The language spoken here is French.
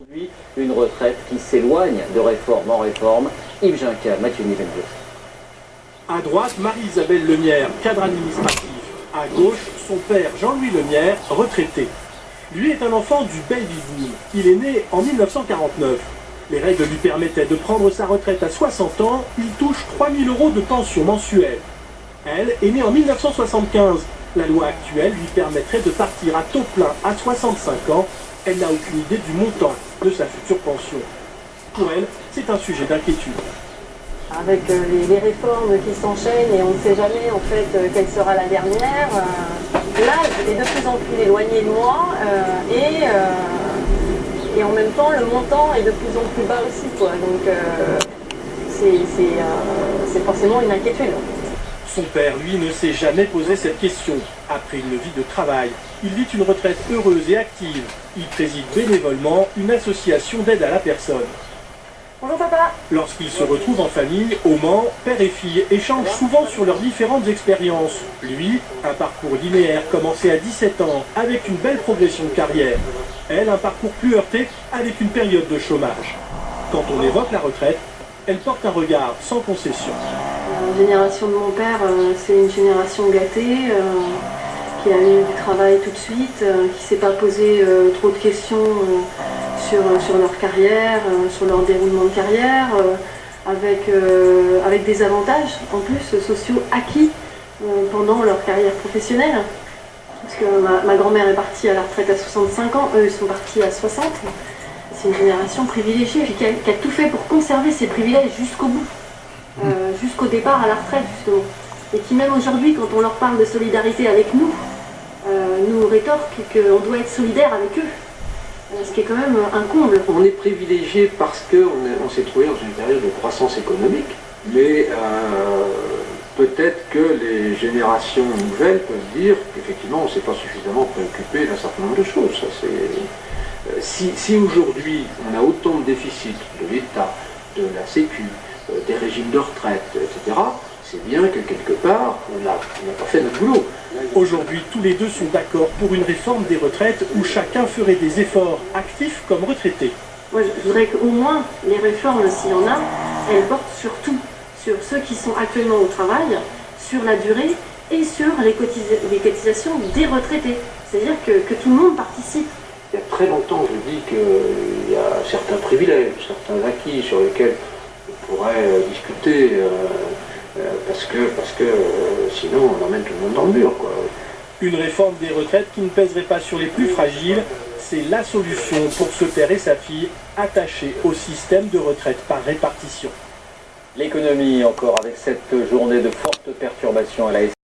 Aujourd'hui, une retraite qui s'éloigne de réforme en réforme. Yves Junquin, Mathieu Nivengo. À droite, Marie-Isabelle Lemierre, cadre administratif. À gauche, son père, Jean-Louis Lemierre, retraité. Lui est un enfant du baby-boom. Il est né en 1949. Les règles lui permettaient de prendre sa retraite à 60 ans. Il touche 3 000 € de pension mensuelle. Elle est née en 1975. La loi actuelle lui permettrait de partir à taux plein à 65 ans. Elle n'a aucune idée du montant de sa future pension. Pour elle, c'est un sujet d'inquiétude. Avec les réformes qui s'enchaînent et on ne sait jamais en fait quelle sera la dernière, l'âge est de plus en plus éloigné de moi et en même temps le montant est de plus en plus bas aussi, quoi. Donc c'est forcément une inquiétude. Son père, lui, ne s'est jamais posé cette question. Après une vie de travail, il vit une retraite heureuse et active. Il préside bénévolement une association d'aide à la personne. Bonjour papa. Lorsqu'ils se retrouvent en famille, au Mans, père et fille échangent souvent sur leurs différentes expériences. Lui, un parcours linéaire commencé à 17 ans, avec une belle progression de carrière. Elle, un parcours plus heurté, avec une période de chômage. Quand on évoque la retraite, elle porte un regard sans concession. La génération de mon père, c'est une génération gâtée, qui a eu du travail tout de suite, qui ne s'est pas posé trop de questions sur leur carrière, sur leur déroulement de carrière, avec des avantages en plus sociaux acquis pendant leur carrière professionnelle. Parce que ma grand-mère est partie à la retraite à 65 ans, eux ils sont partis à 60. C'est une génération privilégiée qui a tout fait pour conserver ses privilèges jusqu'au bout, jusqu'au départ à la retraite justement. Et qui même aujourd'hui, quand on leur parle de solidarité avec nous, nous rétorquent qu'on doit être solidaire avec eux. Ce qui est quand même un comble. On est privilégié parce qu'on s'est trouvé dans une période de croissance économique, mais peut-être que les générations nouvelles peuvent dire qu'effectivement on ne s'est pas suffisamment préoccupé d'un certain nombre de choses. Ça, si aujourd'hui on a autant de déficits de l'État, de la Sécu, des régimes de retraite, etc., c'est bien que quelque part on n'a pas fait notre boulot. Aujourd'hui, tous les deux sont d'accord pour une réforme des retraites où chacun ferait des efforts actifs comme retraité. Moi, je voudrais qu'au moins les réformes, s'il y en a, elles portent surtout sur ceux qui sont actuellement au travail, sur la durée et sur les cotisations des retraités. C'est-à-dire que tout le monde participe. Il y a très longtemps, je dis qu'il y a certains privilèges, certains acquis sur lesquels on pourrait discuter, parce que sinon on emmène tout le monde dans le mur, quoi. Une réforme des retraites qui ne pèserait pas sur les plus fragiles, c'est la solution pour ce père et sa fille attachés au système de retraite par répartition. L'économie encore avec cette journée de fortes perturbations à la